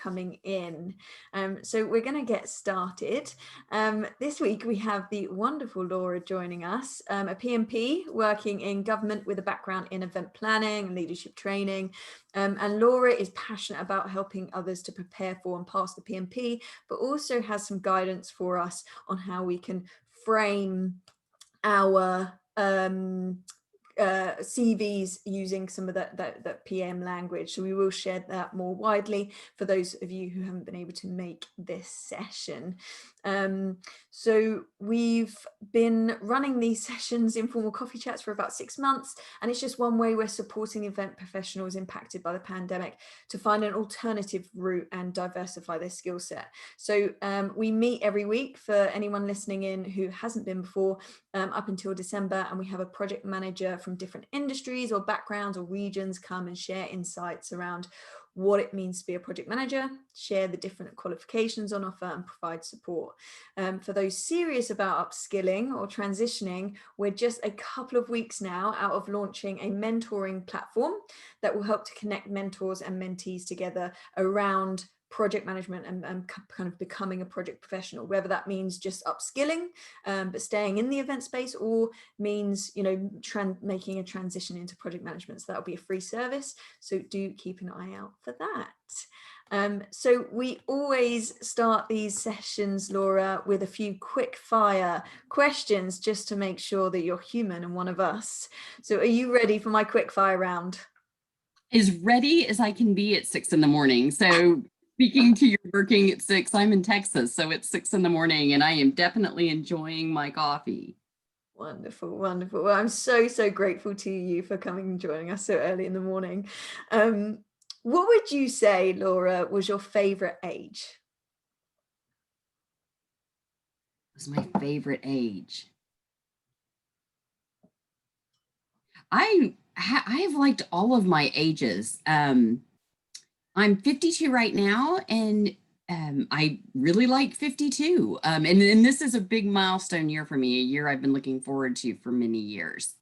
coming in. So we're going to get started. This week we have the wonderful Laura joining us, a PMP working in government with a background in event planning and leadership training. And Laura is passionate about helping others to prepare for and pass the PMP, but also has some guidance for us on how we can frame our CVs using some of that PM language. So we will share that more widely for those of you who haven't been able to make this session. So we've been running these sessions, informal coffee chats, for about 6 months, and it's just one way we're supporting event professionals impacted by the pandemic to find an alternative route and diversify their skill set. So we meet every week for anyone listening in who hasn't been before, up until December, and we have a project manager from different industries or backgrounds or regions come and share insights around what it means to be a project manager, share the different qualifications on offer, and provide support. For those serious about upskilling or transitioning, we're just a couple of weeks now out of launching a mentoring platform that will help to connect mentors and mentees together around project management and kind of becoming a project professional, whether that means just upskilling but staying in the event space, or means, you know, making a transition into project management. So that'll be a free service, so do keep an eye out for that. So we always start these sessions, Laura, with a few quick fire questions just to make sure that you're human and one of us. So are you ready for my quick fire round? As ready as I can be at 6 in the morning. So speaking to you working at 6, I'm in Texas, so it's 6 in the morning and I am definitely enjoying my coffee. Wonderful, wonderful. Well, I'm so grateful to you for coming and joining us so early in the morning. What would you say, Laura, was your favorite age? Was my favorite age? I have liked all of my ages. I'm 52 right now, and I really like 52. And this is a big milestone year for me, a year I've been looking forward to for many years.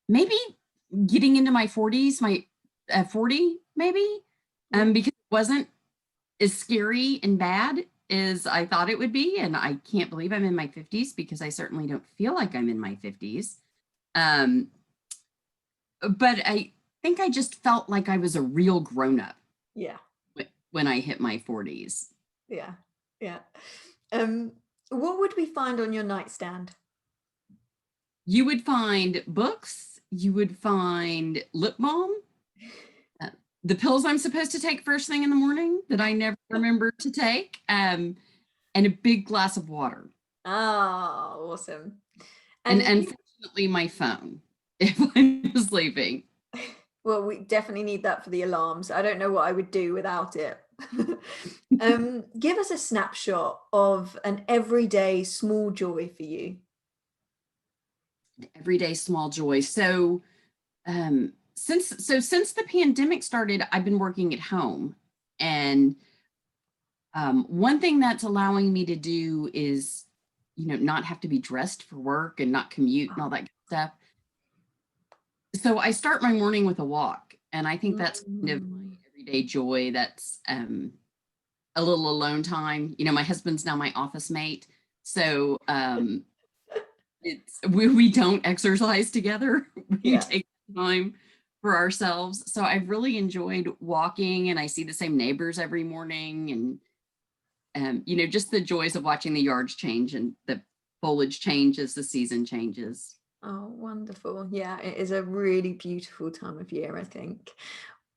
Maybe getting into my 40s, my 40 maybe, because it wasn't as scary and bad as I thought it would be. And I can't believe I'm in my 50s, because I certainly don't feel like I'm in my 50s. But I think I just felt like I was a real grown-up. Yeah. When I hit my 40s. Yeah. What would we find on your nightstand? You would find books. You would find lip balm. The pills I'm supposed to take first thing in the morning that I never remember to take. And a big glass of water. Oh, awesome. And unfortunately, my phone, if I'm sleeping. Well, we definitely need that for the alarms. I don't know what I would do without it. Give us a snapshot of an everyday small joy for you. Everyday small joy. So since the pandemic started, I've been working at home. And one thing that's allowing me to do is, you know, not have to be dressed for work and not commute and all that kind of stuff. So I start my morning with a walk, and I think that's kind of my everyday joy. That's a little alone time. You know, my husband's now my office mate, so we don't exercise together. We take time for ourselves. So I've really enjoyed walking, and I see the same neighbors every morning, and you know, just the joys of watching the yards change and the foliage change as the season changes. Oh, wonderful. Yeah, it is a really beautiful time of year, I think.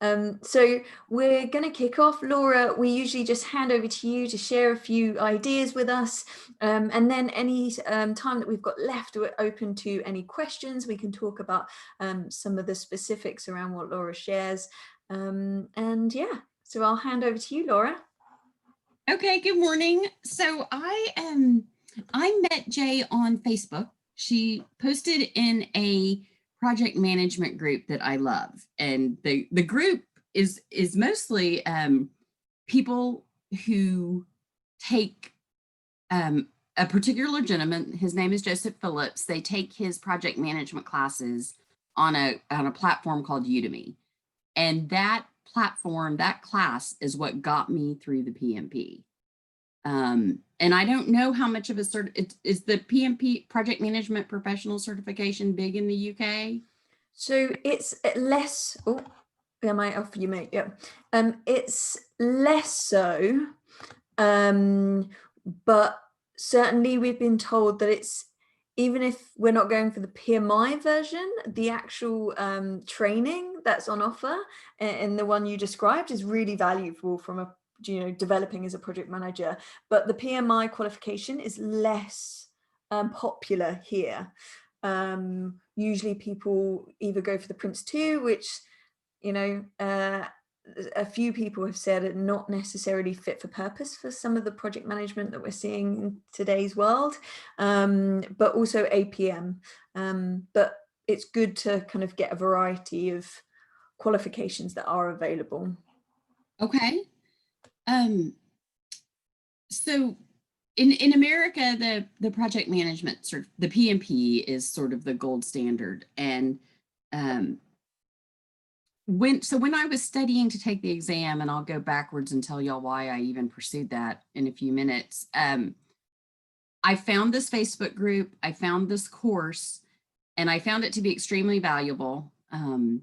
So we're going to kick off. Laura, we usually just hand over to you to share a few ideas with us. And then any time that we've got left, we're open to any questions. We can talk about some of the specifics around what Laura shares. And yeah, so I'll hand over to you, Laura. Okay, good morning. So I met Jay on Facebook. She posted in a project management group that I love. And the group is mostly people who take a particular gentleman, his name is Joseph Phillips. They take his project management classes on a platform called Udemy. And that platform, that class is what got me through the PMP. And I don't know how much of a is the PMP, project management professional certification, big in the UK? So it's less, oh, am I off you, mate? Yeah. It's less so, but certainly we've been told that it's, even if we're not going for the PMI version, the actual training that's on offer and the one you described is really valuable from a, developing as a project manager. But the PMI qualification is less popular here. Usually people either go for the Prince 2, which, a few people have said are not necessarily fit for purpose for some of the project management that we're seeing in today's world, but also APM. But it's good to kind of get a variety of qualifications that are available. Okay. So in America, the project management, the PMP is sort of the gold standard. And when I was studying to take the exam, and I'll go backwards and tell y'all why I even pursued that in a few minutes, I found this Facebook group, I found this course, and I found it to be extremely valuable. And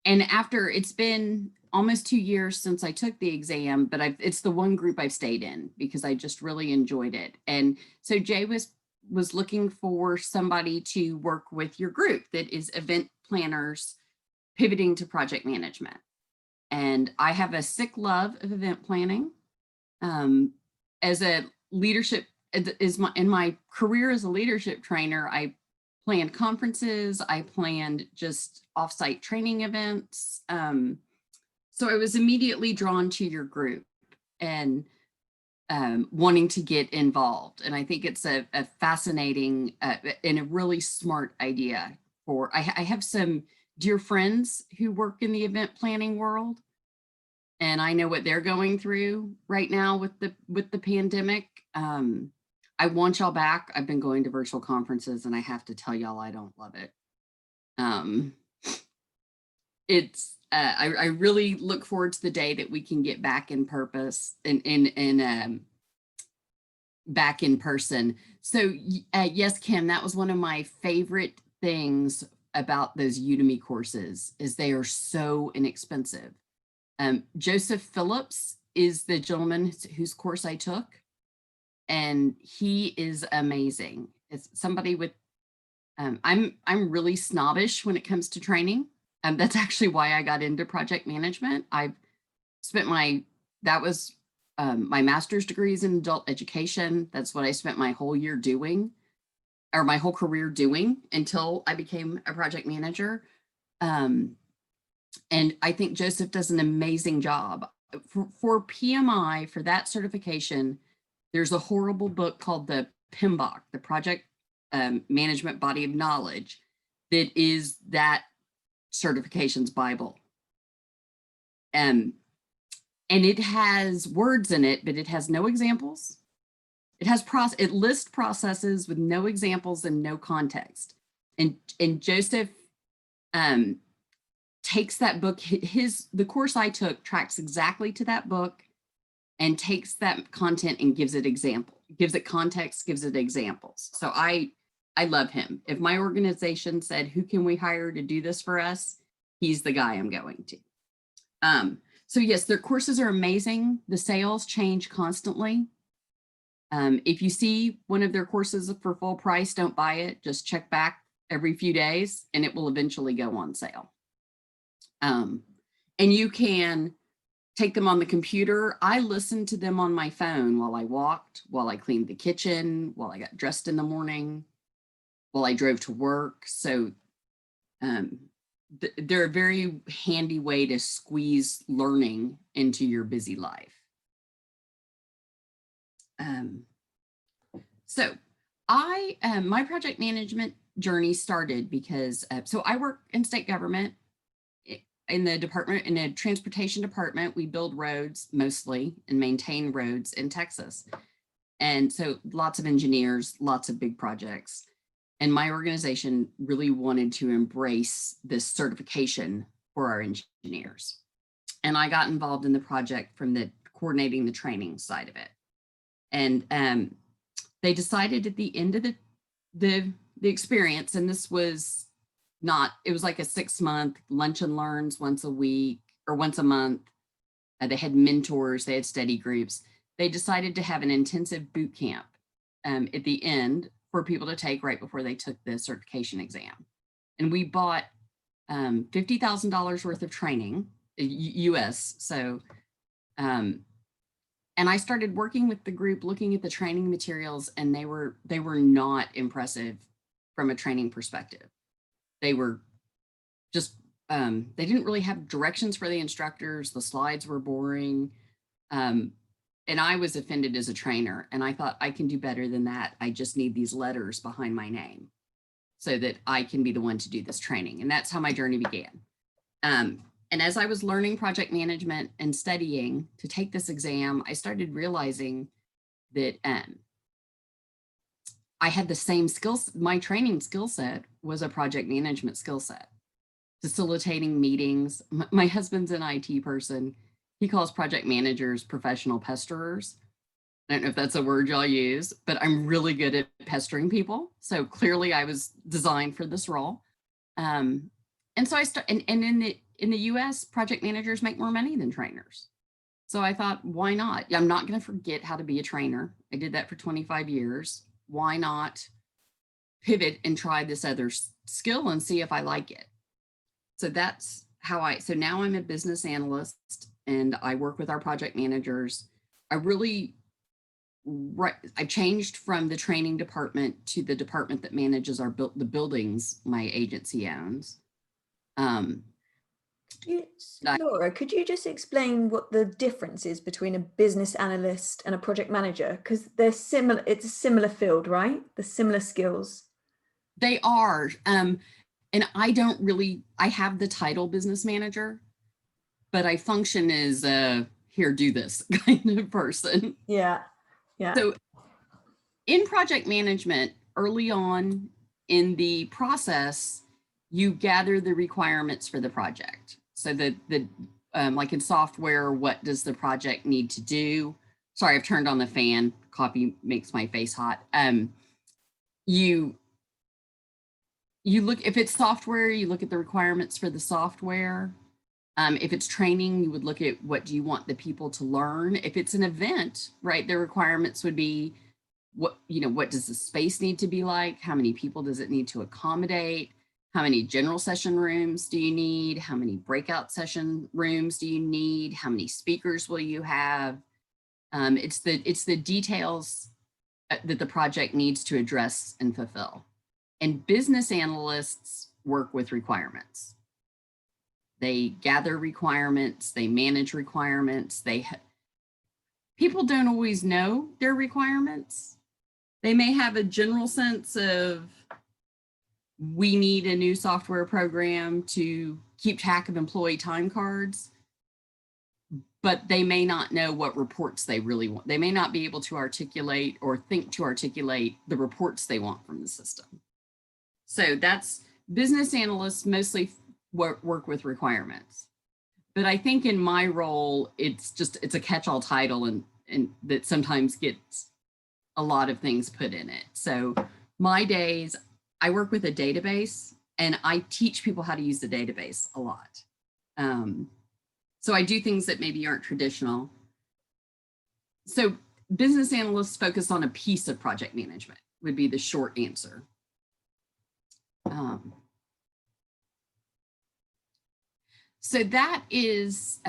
after, it's been almost 2 years since I took the exam, but it's the one group I've stayed in because I just really enjoyed it. And so Jay was looking for somebody to work with your group that is event planners pivoting to project management. And I have a sick love of event planning. As a leadership, in my career as a leadership trainer, I planned conferences, I planned just offsite training events. So I was immediately drawn to your group and wanting to get involved. And I think it's a fascinating and a really smart idea. I have some dear friends who work in the event planning world, and I know what they're going through right now with the pandemic. I want y'all back. I've been going to virtual conferences, and I have to tell y'all I don't love it. It's I really look forward to the day that we can get back in purpose and back in person. So yes, Kim, that was one of my favorite things about those Udemy courses, is they are so inexpensive. Joseph Phillips is the gentleman whose course I took, and he is amazing. It's somebody with I'm really snobbish when it comes to training. That's actually why I got into project management. I've spent my master's degrees in adult education. That's what I spent my whole year doing, or my whole career doing, until I became a project manager. And I think Joseph does an amazing job. For PMI, for that certification, there's a horrible book called the PMBOK, the Project Management Body of Knowledge, that is that certification's Bible. And it has words in it, but it has no examples. It lists processes with no examples and no context. And Joseph takes that book, the course I took tracks exactly to that book and takes that content and gives it context, gives it examples. So I love him. If my organization said, who can we hire to do this for us? He's the guy I'm going to. So yes, their courses are amazing. The sales change constantly. If you see one of their courses for full price, don't buy it. Just check back every few days and it will eventually go on sale. And you can take them on the computer. I listened to them on my phone while I walked, while I cleaned the kitchen, while I got dressed in the morning, while I drove to work. So they're a very handy way to squeeze learning into your busy life. So my project management journey started because, so I work in state government in the transportation department. We build roads mostly and maintain roads in Texas. And so lots of engineers, lots of big projects. And my organization really wanted to embrace this certification for our engineers. And I got involved in the project from the coordinating the training side of it. And they decided at the end of the experience, and this was not, it was like a 6-month lunch and learns once a week or once a month. They had mentors, they had study groups. They decided to have an intensive boot camp at the end for people to take right before they took the certification exam. And we bought $50,000 worth of training, US. So, and I started working with the group, looking at the training materials, and they were not impressive from a training perspective. They were just, they didn't really have directions for the instructors. The slides were boring. And I was offended as a trainer, and I thought I can do better than that. I just need these letters behind my name so that I can be the one to do this training. And that's how my journey began. And as I was learning project management and studying to take this exam, I started realizing that I had the same skills. My training skill set was a project management skill set, facilitating meetings. My husband's an IT person. He calls project managers professional pesterers. I don't know if that's a word y'all use, but I'm really good at pestering people. So clearly I was designed for this role. And so I started, and in the US, project managers make more money than trainers. So I thought, why not? I'm not going to forget how to be a trainer. I did that for 25 years. Why not pivot and try this other skill and see if I like it? So that's how so now I'm a business analyst and I work with our project managers. I changed from the training department to the department that manages the buildings my agency owns. Laura, could you just explain what the difference is between a business analyst and a project manager? Because they're similar, it's a similar field, right? The similar skills. They are. And I have the title business manager, but I function as here, do this kind of person. Yeah. Yeah. So in project management, early on in the process, you gather the requirements for the project. So like in software, what does the project need to do? Sorry, I've turned on the fan. Coffee makes my face hot. You look, if it's software, you look at the requirements for the software. If it's training, you would look at what do you want the people to learn. If it's an event, right, the requirements would be what does the space need to be like? How many people does it need to accommodate? How many general session rooms do you need? How many breakout session rooms do you need? How many speakers will you have? It's the details that the project needs to address and fulfill. And business analysts work with requirements. They gather requirements, they manage requirements. People don't always know their requirements. They may have a general sense of, we need a new software program to keep track of employee time cards, but they may not know what reports they really want. They may not be able to articulate or think to articulate the reports they want from the system. So that's business analysts mostly work with requirements. But I think in my role, it's a catch-all title and that sometimes gets a lot of things put in it. So my days, I work with a database and I teach people how to use the database a lot. So I do things that maybe aren't traditional. So business analysts focus on a piece of project management would be the short answer. So that is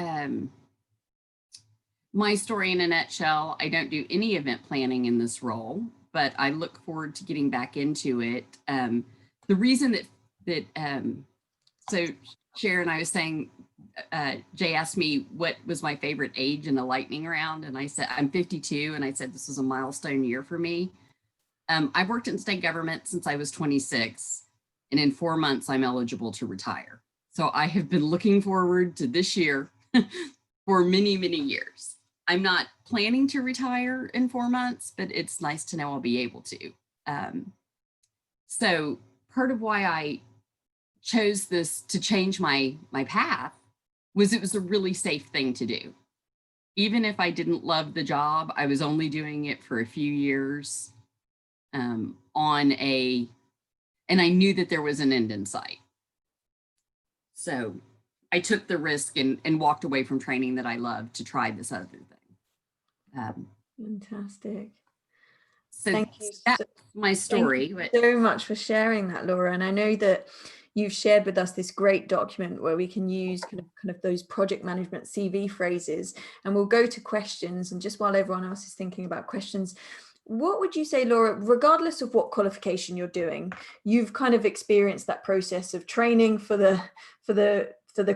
my story in a nutshell. I don't do any event planning in this role, but I look forward to getting back into it. The reason so Sharon, I was saying, Jay asked me what was my favorite age in the lightning round, and I said, I'm 52, and I said this was a milestone year for me. I've worked in state government since I was 26, and in 4 months, I'm eligible to retire. So I have been looking forward to this year for many, many years. I'm not planning to retire in 4 months, but it's nice to know I'll be able to. So part of why I chose this to change my path was it was a really safe thing to do. Even if I didn't love the job, I was only doing it for a few years and I knew that there was an end in sight. So I took the risk and walked away from training that I loved to try this other thing. Fantastic. So Thank you. That's my story. Thank you so much for sharing that, Laura. And I know that you've shared with us this great document where we can use kind of those project management CV phrases, and we'll go to questions. And just while everyone else is thinking about questions, what would you say, Laura, regardless of what qualification you're doing, you've kind of experienced that process of training for the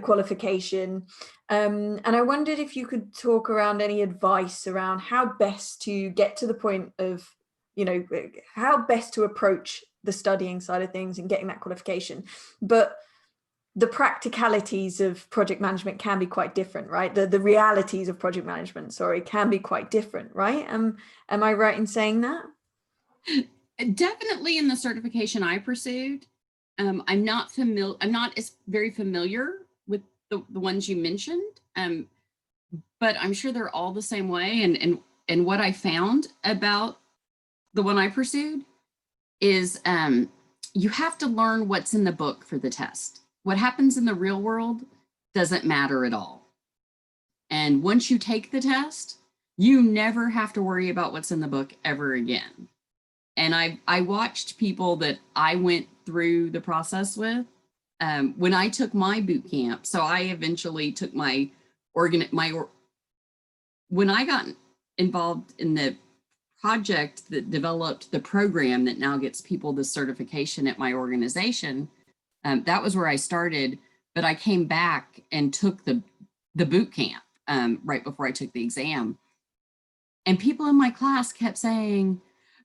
qualification. And I wondered if you could talk around any advice around how best to get to the point of, how best to approach the studying side of things and getting that qualification. But the practicalities of project management can be quite different, right? The realities of project management, can be quite different, right? Am I right in saying that? Definitely in the certification I pursued. I'm not very familiar with the ones you mentioned, but I'm sure they're all the same way. And what I found about the one I pursued is you have to learn what's in the book for the test. What happens in the real world doesn't matter at all. And once you take the test, you never have to worry about what's in the book ever again. And I watched people that I went through the process with when I took my boot camp. So I eventually took when I got involved in the project that developed the program that now gets people the certification at my organization, that was where I started. But I came back and took the boot camp right before I took the exam. And people in my class kept saying,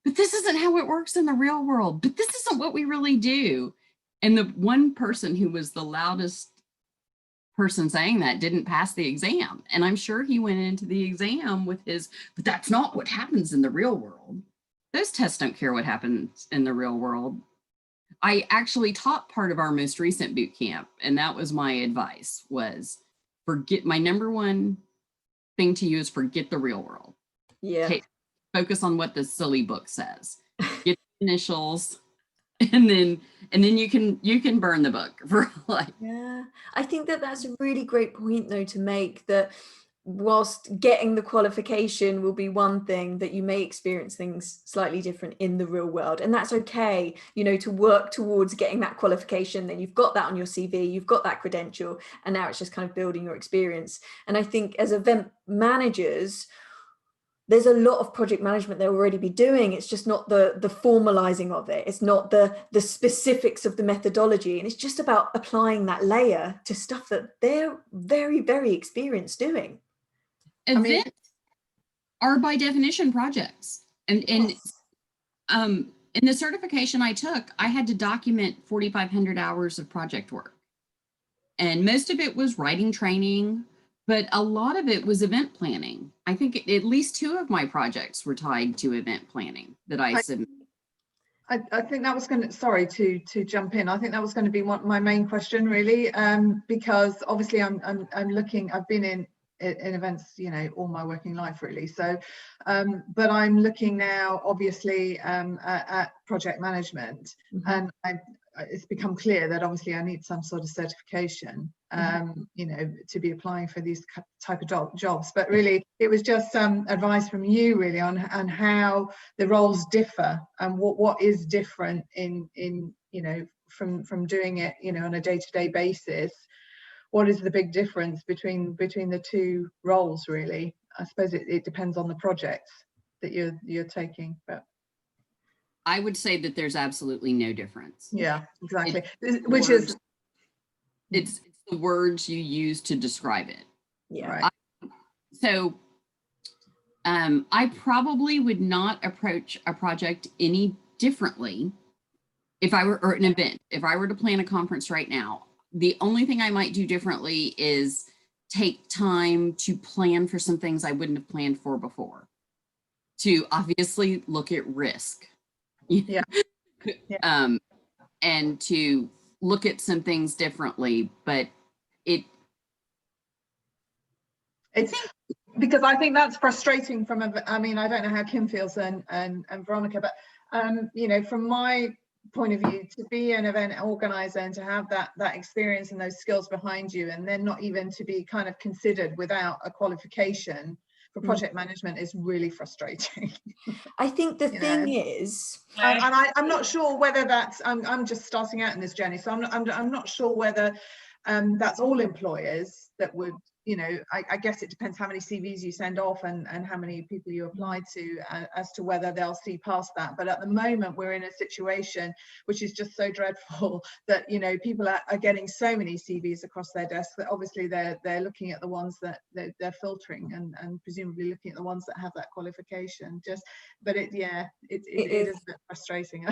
but this isn't how it works in the real world. But this isn't what we really do. And the one person who was the loudest person saying that didn't pass the exam. And I'm sure he went into the exam with but that's not what happens in the real world. Those tests don't care what happens in the real world. I actually taught part of our most recent boot camp. And that was my advice, was my number one thing to you is forget the real world. Yeah. Focus on what the silly book says. Get the initials, and then you can burn the book for life. Yeah, I think that's a really great point, though, to make, that whilst getting the qualification will be one thing, that you may experience things slightly different in the real world, and that's okay. To work towards getting that qualification, then you've got that on your CV, you've got that credential, and now it's just kind of building your experience. And I think as event managers, there's a lot of project management they'll already be doing. It's just not the formalizing of it. It's not the specifics of the methodology. And it's just about applying that layer to stuff that they're very, very experienced doing. Events are by definition projects. And yes. In the certification I took, I had to document 4,500 hours of project work. And most of it was writing training, but a lot of it was event planning. I think at least 2 of my projects were tied to event planning that I submitted. I think that was going to, sorry to jump in. I think that was going to be my main question, really, because obviously I've been in events, all my working life, really. So, but I'm looking now, obviously, at project management, and it's become clear that obviously I need some sort of certification, to be applying for these type of jobs. But really, it was just some advice from you, really, on how the roles differ and what is different in from doing it, on a day-to-day basis. What is the big difference between the 2 roles, really? I suppose it depends on the projects that you're taking, but I would say that there's absolutely no difference. Yeah, exactly. It's the words you use to describe it. Yeah. Right. So I probably would not approach a project any differently or an event. If I were to plan a conference right now, the only thing I might do differently is take time to plan for some things I wouldn't have planned for before, to obviously look at risk. Yeah. And to look at some things differently, but It's because I think that's frustrating from I mean, I don't know how Kim feels and Veronica, but you know, from my point of view, to be an event organizer and to have that experience and those skills behind you, and then not even to be kind of considered without a qualification for project management is really frustrating. I think the thing is, and I'm not sure whether that's I'm just starting out in this journey, so I'm not sure whether that's all employers that would, you know, I guess it depends how many CVs you send off and how many people you apply to as to whether they'll see past that. But at the moment, we're in a situation which is just so dreadful that, you know, people are getting so many CVs across their desk that obviously they're looking at the ones that they're filtering and presumably looking at the ones that have that qualification. But it is a bit frustrating.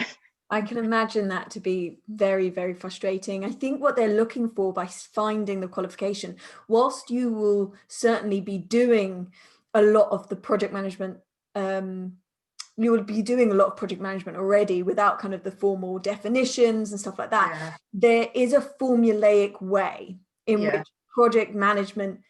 I can imagine that to be very, very frustrating. I think what they're looking for by finding the qualification, whilst you will certainly be doing a lot of the project management, you will be doing a lot of project management already without kind of the formal definitions and stuff like that. Yeah. There is a formulaic way in which project management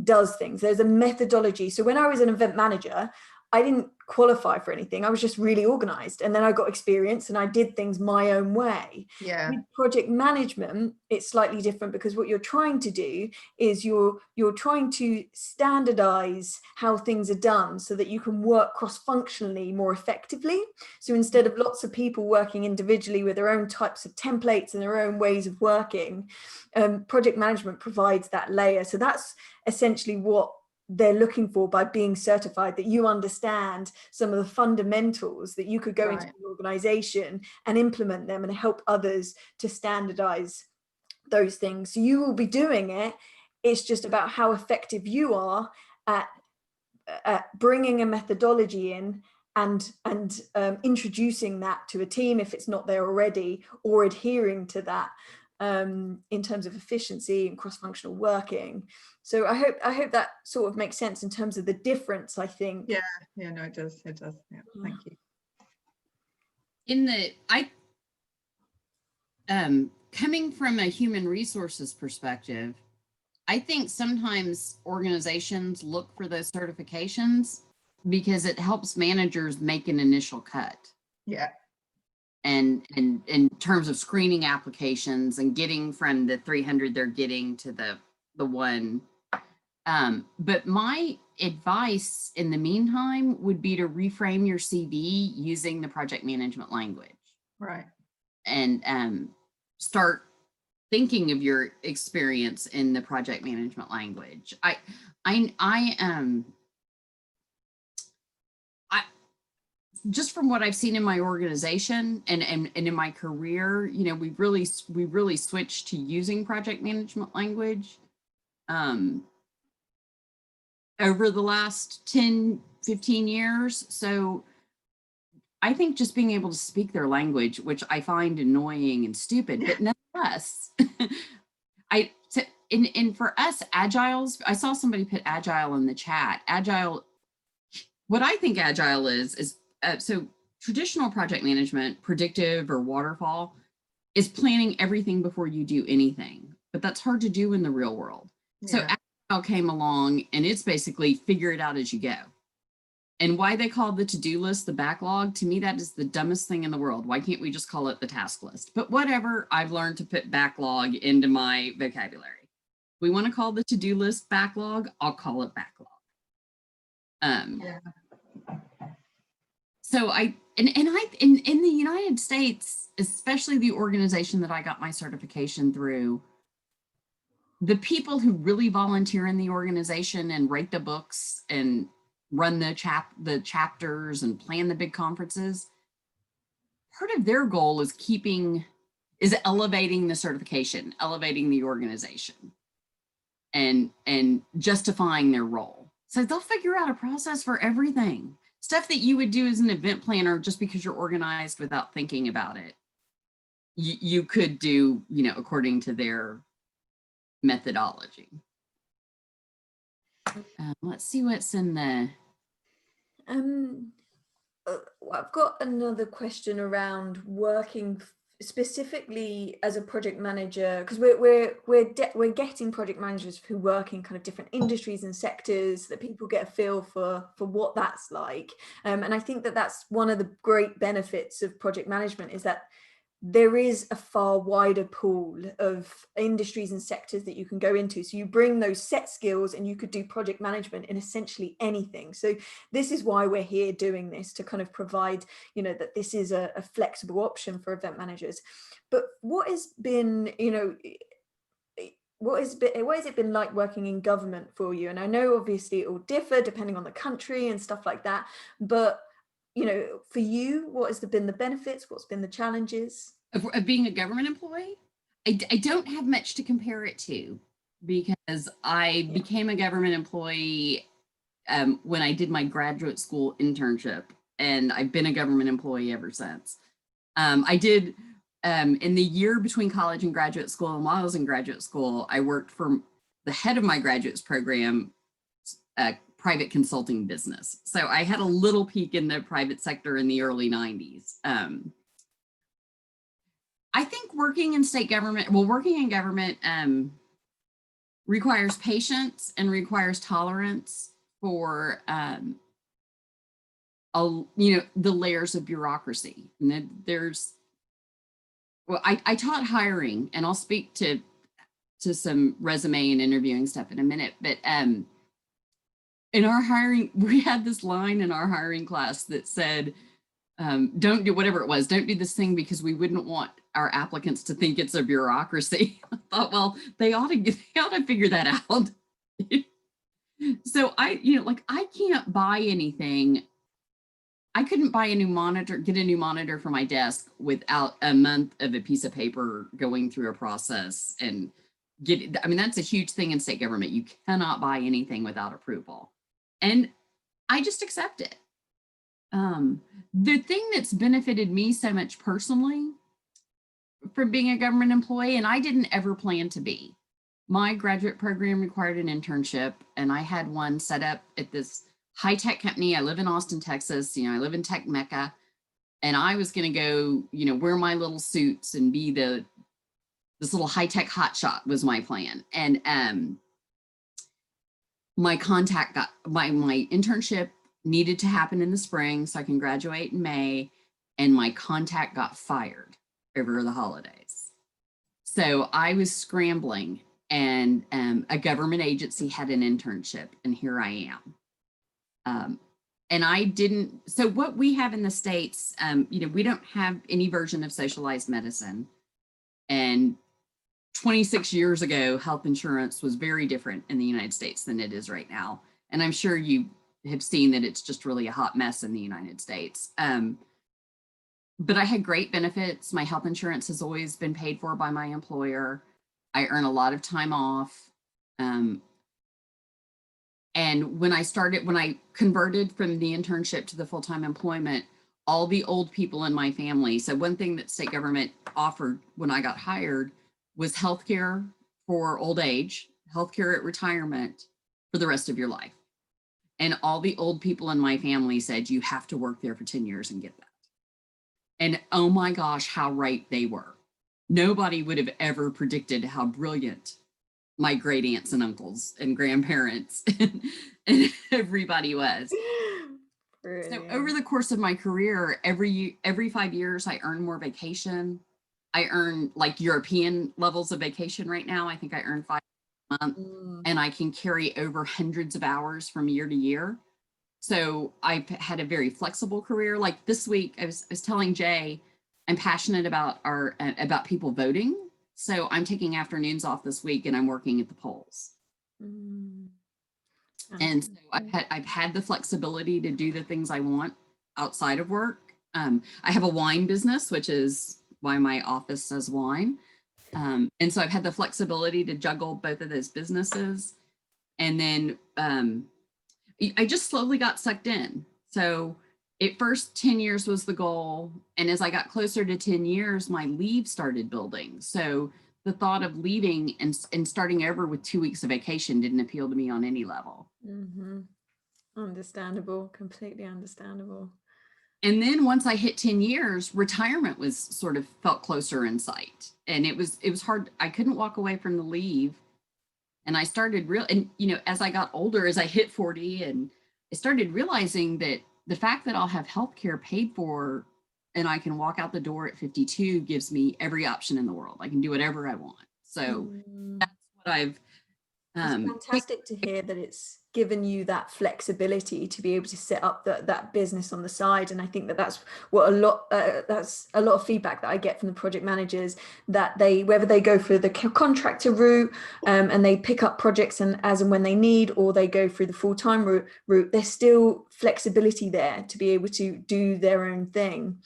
does things. There's a methodology. So when I was an event manager, I didn't qualify for anything. I was just really organized, and then I got experience and I did things my own way. Yeah. With project management, it's slightly different because what you're trying to do is you're trying to standardize how things are done so that you can work cross-functionally more effectively. So instead of lots of people working individually with their own types of templates and their own ways of working, project management provides that layer. So that's essentially what they're looking for by being certified, that you understand some of the fundamentals that you could go into an organization and implement them and help others to standardize those things. So you will be doing it. It's just about how effective you are at bringing a methodology in and introducing that to a team if it's not there already, or adhering to that in terms of efficiency and cross-functional working. So I hope that sort of makes sense in terms of the difference, I think. Yeah, no, it does. Yeah, thank you. Coming from a human resources perspective, I think sometimes organizations look for those certifications because it helps managers make an initial cut. Yeah. And in terms of screening applications and getting from the 300 they're getting to the one. But my advice in the meantime would be to reframe your CV using the project management language. Right. And start thinking of your experience in the project management language. Just from what I've seen in my organization and in my career, you know, we really switched to using project management language over the last 10, 15 years. So I think just being able to speak their language, which I find annoying and stupid, but nonetheless, and for us agiles, I saw somebody put agile in the chat. Agile, what I think agile is so traditional project management, predictive or waterfall, is planning everything before you do anything, but that's hard to do in the real world. Yeah. So agile came along and it's basically figure it out as you go. And why they call the to-do list the backlog, to me, that is the dumbest thing in the world. Why can't we just call it the task list? But whatever, I've learned to put backlog into my vocabulary. If we want to call the to-do list backlog, I'll call it backlog. Yeah. So in the United States, especially the organization that I got my certification through, the people who really volunteer in the organization and write the books and run the chapters and plan the big conferences, part of their goal is elevating the certification, elevating the organization, and justifying their role. So they'll figure out a process for everything. Stuff that you would do as an event planner just because you're organized without thinking about it. You could do, you know, according to their methodology. Let's see what's in the... I've got another question around working specifically as a project manager, because we're getting project managers who work in kind of different industries and sectors, that people get a feel for what that's like. And I think that that's one of the great benefits of project management, is that there is a far wider pool of industries and sectors that you can go into. So you bring those set skills and you could do project management in essentially anything. So this is why we're here doing this, to kind of provide, you know, that this is a flexible option for event managers. But what has been, you know, what has it been like working in government for you? And I know obviously it will differ depending on the country and stuff like that, but you know, for you, what has been the benefits? What's been the challenges? Of being a government employee? I don't have much to compare it to, because I became a government employee when I did my graduate school internship, and I've been a government employee ever since. I did, in the year between college and graduate school, and while I was in graduate school, I worked for the head of my graduate program, private consulting business. So I had a little peek in the private sector in the early 90s. I think working in state government, working in government requires patience and requires tolerance for, the layers of bureaucracy. And then there's, I taught hiring, and I'll speak to some resume and interviewing stuff in a minute, but in our hiring, we had this line in our hiring class that said, don't do whatever it was, don't do this thing because we wouldn't want our applicants to think it's a bureaucracy. I thought, well, they ought to figure that out. So I can't buy anything. I couldn't buy get a new monitor for my desk without a month of a piece of paper going through a process and that's a huge thing in state government. You cannot buy anything without approval. And I just accept it. The thing that's benefited me so much personally from being a government employee, and I didn't ever plan to be, my graduate program required an internship, and I had one set up at this high-tech company. I live in Austin, Texas. I live in Tech Mecca, and I was going to go, wear my little suits and be this little high-tech hotshot was my plan. And my internship needed to happen in the spring so I can graduate in May, and my contact got fired over the holidays. So I was scrambling, and a government agency had an internship, and here I am. And I didn't, so what we have in the States, we don't have any version of socialized medicine. And 26 years ago, health insurance was very different in the United States than it is right now. And I'm sure you have seen that it's just really a hot mess in the United States. But I had great benefits. My health insurance has always been paid for by my employer. I earn a lot of time off. And when I converted from the internship to the full-time employment, all the old people in my family. So one thing that state government offered when I got hired was healthcare for old age, healthcare at retirement for the rest of your life. And all the old people in my family said, you have to work there for 10 years and get that. And oh my gosh, how right they were. Nobody would have ever predicted how brilliant my great aunts and uncles and grandparents and everybody was. Brilliant. So over the course of my career, every 5 years, I earn more vacation. I earn like European levels of vacation right now. I think I earn 5 a month, and I can carry over hundreds of hours from year to year. So I've had a very flexible career. Like this week, I was telling Jay, I'm passionate about about people voting. So I'm taking afternoons off this week, and I'm working at the polls. And so I've had the flexibility to do the things I want outside of work. I have a wine business, which is why my office says wine. And so I've had the flexibility to juggle both of those businesses. And then I just slowly got sucked in. So at first 10 years was the goal. And as I got closer to 10 years, my leave started building. So the thought of leaving and starting over with 2 weeks of vacation didn't appeal to me on any level. Understandable, completely understandable. And then once I hit 10 years, retirement was sort of felt closer in sight. And it was hard. I couldn't walk away from the leave. And I started and as I got older, as I hit 40, and I started realizing that the fact that I'll have healthcare paid for and I can walk out the door at 52 gives me every option in the world. I can do whatever I want. So that's what I've It's fantastic to hear that it's given you that flexibility to be able to set up that business on the side. And I think that's what that's a lot of feedback that I get from the project managers, that whether they go for the contractor route and they pick up projects as and when they need, or they go through the full-time route, there's still flexibility there to be able to do their own thing.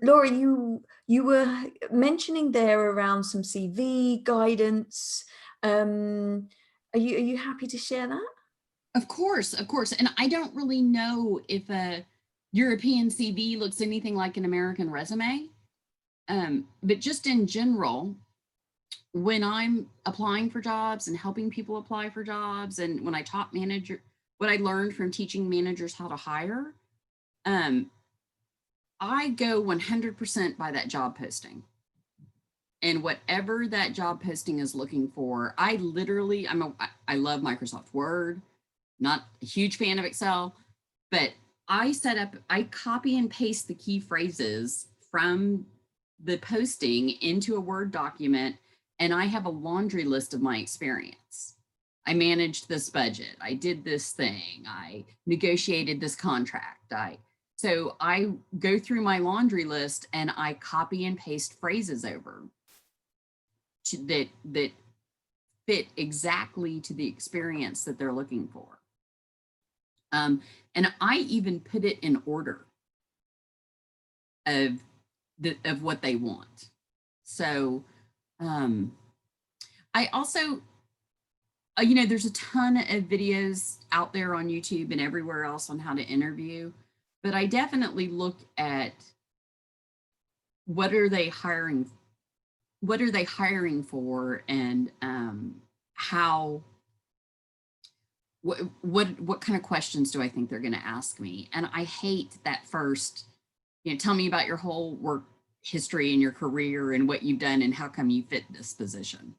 Laura, you were mentioning there around some CV guidance. Are you happy to share that? Of course. And I don't really know if a European CV looks anything like an American resume. But just in general, when I'm applying for jobs and helping people apply for jobs, and when I taught what I learned from teaching managers how to hire, I go 100% by that job posting. And whatever that job posting is looking for, I love Microsoft Word, not a huge fan of Excel, but I copy and paste the key phrases from the posting into a Word document, and I have a laundry list of my experience. I managed this budget. I did this thing. I negotiated this contract. So I go through my laundry list and I copy and paste phrases over that fit exactly to the experience that they're looking for. And I even put it in order of what they want. So I also, there's a ton of videos out there on YouTube and everywhere else on how to interview, but I definitely look at what are they hiring for, and what kind of questions do I think they're going to ask me? And I hate that first, tell me about your whole work history and your career and what you've done and how come you fit this position.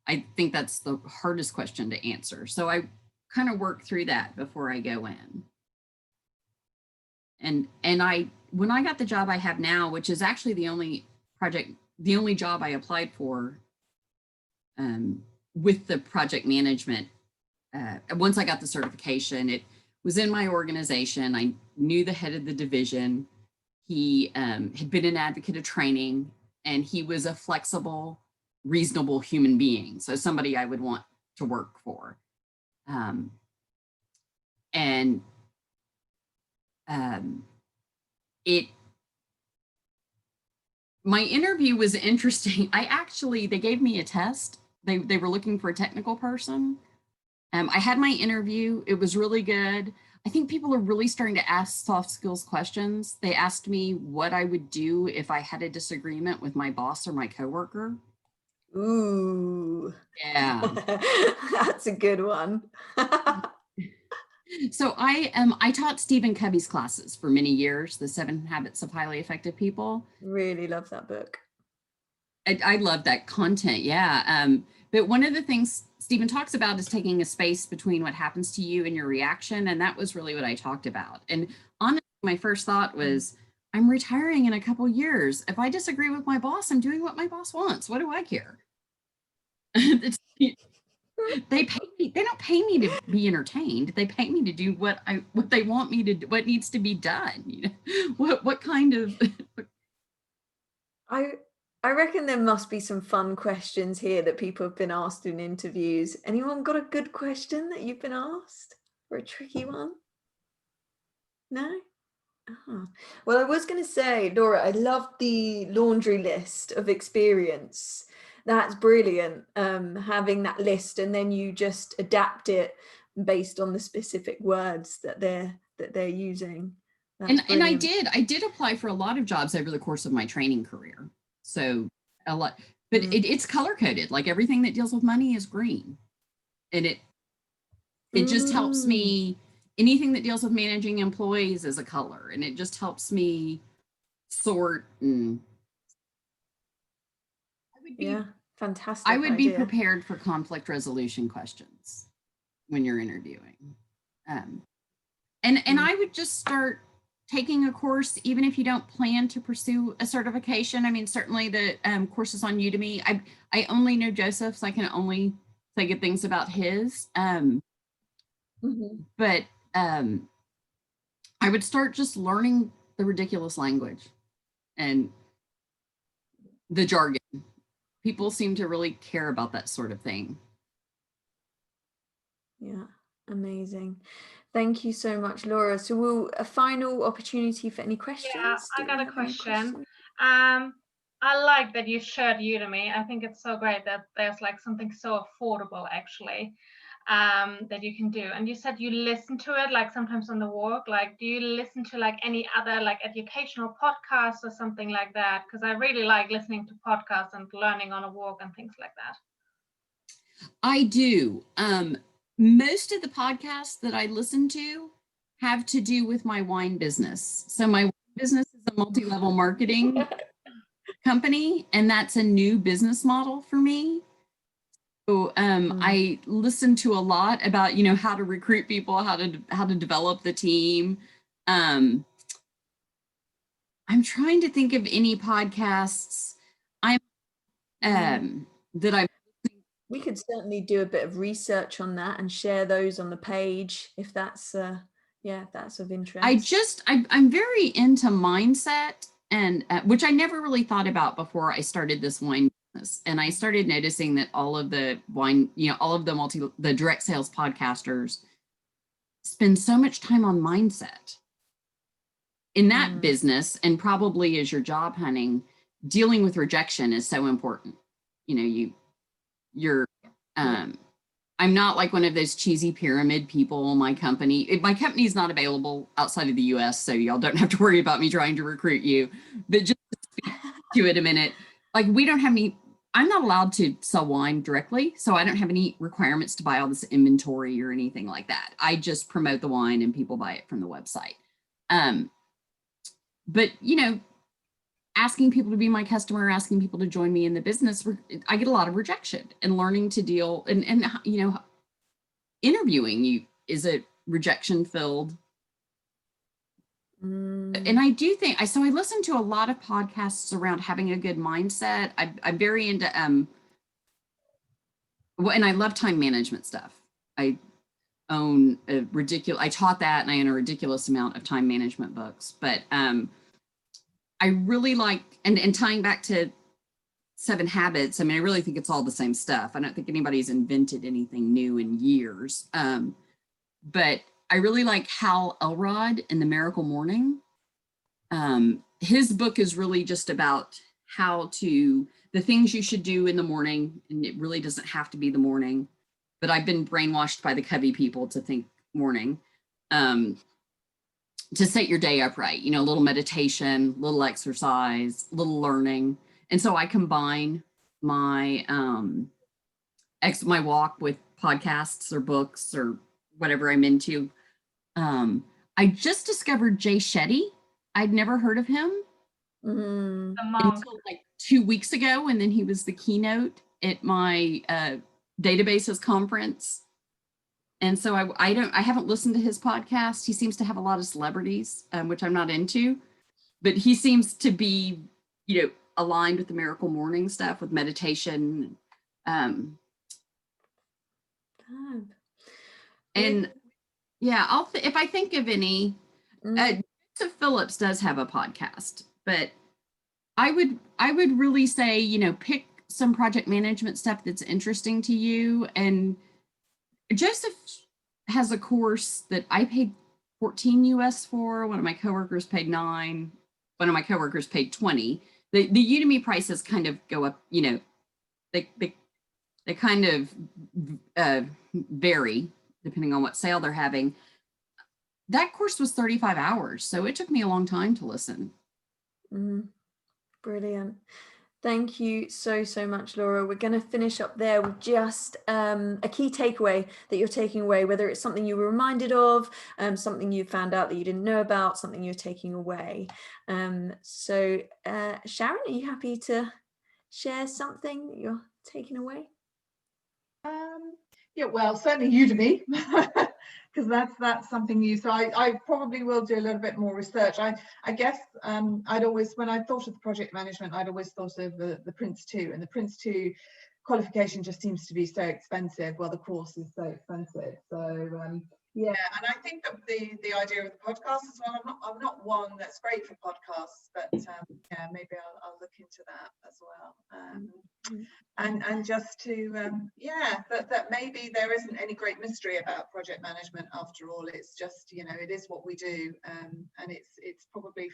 I think that's the hardest question to answer. So I kind of work through that before I go in. And when I got the job I have now, which is actually the only job I applied for with the project management, once I got the certification, it was in my organization. I knew the head of the division. He had been an advocate of training, and he was a flexible, reasonable human being. So somebody I would want to work for. My interview was interesting. They gave me a test. They were looking for a technical person. I had my interview. It was really good. I think people are really starting to ask soft skills questions. They asked me what I would do if I had a disagreement with my boss or my coworker. Ooh. Yeah. That's a good one. So I taught Stephen Covey's classes for many years, The 7 Habits of Highly Effective People. Really love that book. I love that content. Yeah. But one of the things Stephen talks about is taking a space between what happens to you and your reaction. And that was really what I talked about. And honestly, my first thought was, I'm retiring in a couple years. If I disagree with my boss, I'm doing what my boss wants. What do I care? They pay me. They don't pay me to be entertained. They pay me to do what they want me to do, what needs to be done. What kind of I reckon there must be some fun questions here that people have been asked in interviews. Anyone got a good question that you've been asked, or a tricky one? No? Oh. Well, I was going to say, Laura, I love the laundry list of experience. That's brilliant, having that list, and then you just adapt it based on the specific words that they're using. And I did apply for a lot of jobs over the course of my training career. So a lot, but it's color coded. Like everything that deals with money is green, and it just helps me. anything that deals with managing employees is a color, and it just helps me sort. And yeah, fantastic. I would be idea. prepared for conflict resolution questions when you're interviewing. And I would just start taking a course, even if you don't plan to pursue a certification. I mean, certainly the courses on Udemy. I only know Joseph, so I can only say good things about his. But I would start just learning the ridiculous language and the jargon. People seem to really care about that sort of thing. Yeah, amazing. Thank you so much, Laura. So a final opportunity for any questions? Yeah, I got a question. I like that you shared Udemy. I think it's so great that there's like something so affordable actually that you can do. And you said you listen to it like sometimes on the walk. Like, do you listen to like any other like educational podcasts or something like that? Because I really like listening to podcasts and learning on a walk and things like that. I do. Most of the podcasts that I listen to have to do with my wine business. So my wine business is a multi-level marketing company, and that's a new business model for me. So I listen to a lot about, you know, how to recruit people, how to develop the team. I'm trying to think of any podcasts that I. We could certainly do a bit of research on that and share those on the page if that's if that's of interest. I'm very into mindset, and which I never really thought about before I started this wine business. And I started noticing that all of the wine, you know, all of the direct sales podcasters spend so much time on mindset in that business, and probably as you're job hunting, dealing with rejection is so important. You know, you're I'm not like one of those cheesy pyramid people. My company is not available outside of the US, so y'all don't have to worry about me trying to recruit you. But just to speak to it a minute, like we don't have any, I'm not allowed to sell wine directly, so I don't have any requirements to buy all this inventory or anything like that. I just promote the wine and people buy it from the website. But you know, asking people to be my customer, asking people to join me in the business, I get a lot of rejection, and learning to deal and you know, interviewing you is a rejection filled. And I do think so I listen to a lot of podcasts around having a good mindset. I'm very into and I love time management stuff. I taught that, and I own a ridiculous amount of time management books. But I really like, and tying back to 7 Habits, I mean, I really think it's all the same stuff. I don't think anybody's invented anything new in years. But I really like Hal Elrod in The Miracle Morning. His book is really just about the things you should do in the morning, and it really doesn't have to be the morning. But I've been brainwashed by the Covey people to think morning. To set your day up right, you know, a little meditation, little exercise, little learning. And so I combine my my walk with podcasts or books or whatever I'm into. I just discovered Jay Shetty. I'd never heard of him until like 2 weeks ago, and then he was the keynote at my databases conference. And so I haven't listened to his podcast. He seems to have a lot of celebrities, which I'm not into, but he seems to be, you know, aligned with the Miracle Morning stuff, with meditation. And yeah, if I think of any, Joseph Phillips does have a podcast, but I would really say, you know, pick some project management stuff that's interesting to you. And Joseph has a course that I paid 14 US for. One of my coworkers paid 9. One of my coworkers paid 20. The Udemy prices kind of go up, you know, they kind of vary depending on what sale they're having. That course was 35 hours, so it took me a long time to listen. Brilliant. Thank you so much, Laura. We're going to finish up there with just a key takeaway that you're taking away, whether it's something you were reminded of, something you found out that you didn't know about, something you're taking away. So Sharon, are you happy to share something that you're taking away? Yeah, well, certainly Udemy, because that's something new. So I probably will do a little bit more research. I guess I'd always, when I thought of the project management, I'd always thought of the Prince 2, and the Prince 2 qualification just seems to be so expensive. Well, the course is so expensive. So yeah, and I think that the idea of the podcast as well. I'm not one that's great for podcasts, but yeah, maybe I'll look into that as well. And just to yeah, that maybe there isn't any great mystery about project management after all. It's just, you know, it is what we do, and it's probably,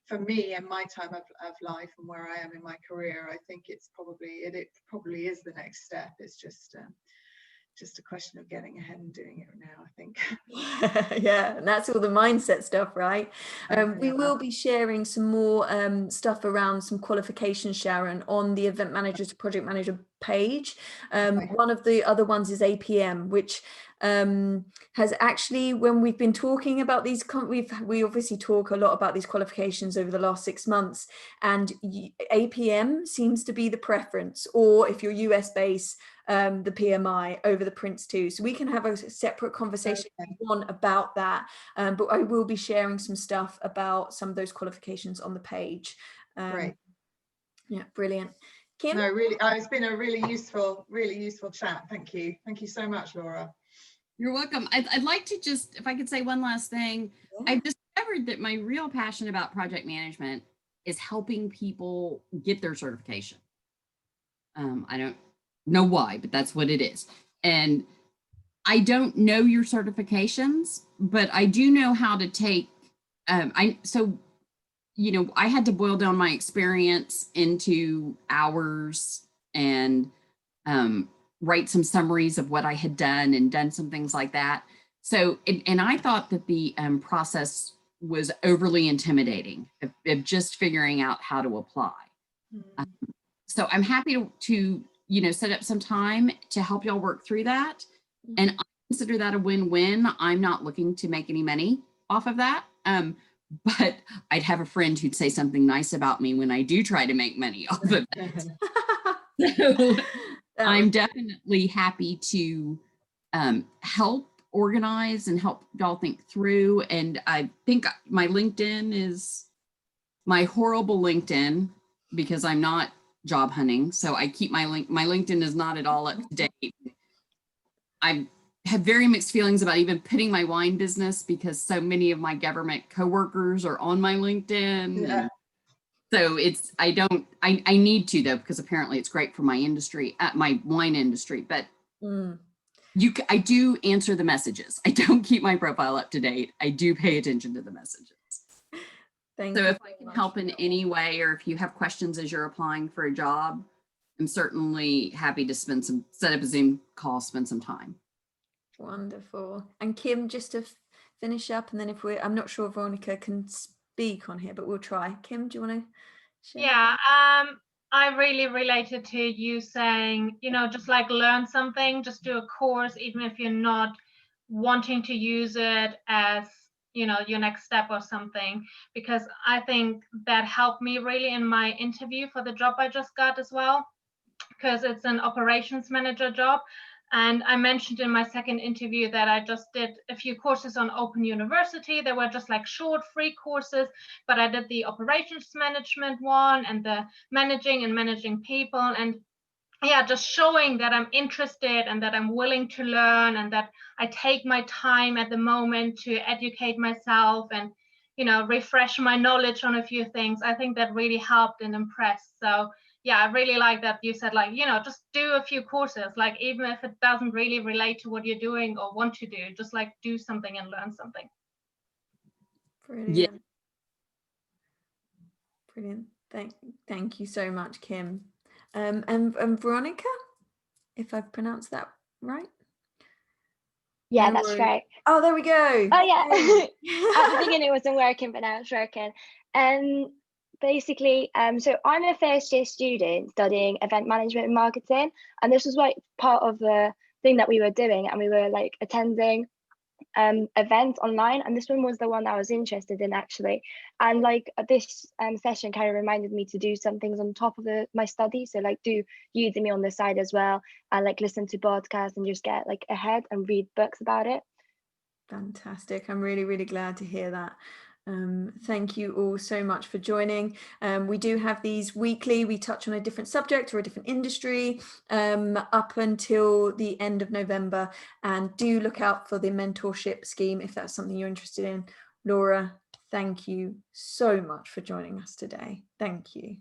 for me and my time of life and where I am in my career, I think it probably is the next step. It's just a question of getting ahead and doing it now, I think. Yeah, and that's all the mindset stuff, right? We will be sharing some more stuff around some qualifications, Sharon, on the event manager to project manager page. One of the other ones is APM, which has actually, when we've been talking about these, we obviously talk a lot about these qualifications over the last 6 months, and APM seems to be the preference, or if you're US based, the PMI over the Prince 2. So we can have a separate conversation about that, but I will be sharing some stuff about some of those qualifications on the page. Great. Yeah, brilliant. Kim? No, really, it's been a really useful chat. Thank you so much, Laura. You're welcome. I'd like to just, if I could say one last thing. Yeah. I've discovered that my real passion about project management is helping people get their certification. I don't know why, but that's what it is. And I don't know your certifications, but I do know how to take, you know, I had to boil down my experience into hours and write some summaries of what I had done and done some things like that. So, and I thought that the process was overly intimidating of just figuring out how to apply. So I'm happy to, you know, set up some time to help y'all work through that. And I consider that a win-win. I'm not looking to make any money off of that. But I'd have a friend who'd say something nice about me when I do try to make money off of it. So I'm definitely happy to help organize and help y'all think through. And I think my LinkedIn is my horrible LinkedIn, because I'm not job hunting. So I keep my LinkedIn is not at all up to date. I have very mixed feelings about even putting my wine business, because so many of my government coworkers are on my LinkedIn. Yeah. So it's, I need to though, because apparently it's great for my industry, my wine industry, but I do answer the messages. I don't keep my profile up to date. I do pay attention to the messages. Thank so you if I can help in any way, or if you have questions as you're applying for a job, I'm certainly happy to set up a Zoom call, spend some time. Wonderful. And Kim, just to finish up, and then I'm not sure if Veronica can speak on here, but we'll try. Kim, do you want to share? Yeah, I really related to you saying, you know, just like learn something, just do a course, even if you're not wanting to use it as, you know, your next step or something, because I think that helped me really in my interview for the job I just got as well, because it's an operations manager job. And I mentioned in my second interview that I just did a few courses on Open University. They were just like short, free courses, but I did the operations management one and the managing people. And yeah, just showing that I'm interested and that I'm willing to learn, and that I take my time at the moment to educate myself and, you know, refresh my knowledge on a few things. I think that really helped and impressed. So yeah, I really like that you said, like, you know, just do a few courses, like even if it doesn't really relate to what you're doing or want to do, just like do something and learn something. Brilliant. Yeah. Brilliant. Thank you so much, Kim. And Veronica, if I've pronounced that right? Yeah, no, that's right. Oh, there we go. Oh yeah. At the beginning it wasn't working, but now it's working. basically, so I'm a first year student studying event management and marketing, and this was like part of the thing that we were doing, and we were like attending events online, and this one was the one I was interested in actually. And like this session kind of reminded me to do some things on top of my study, so like do Udemy on the side as well, and like listen to podcasts and just get like ahead and read books about it. Fantastic. I'm really, really glad to hear that. Thank you all so much for joining. We do have these weekly. We touch on a different subject or a different industry up until the end of November, and do look out for the mentorship scheme if that's something you're interested in. Laura, thank you so much for joining us today. Thank you.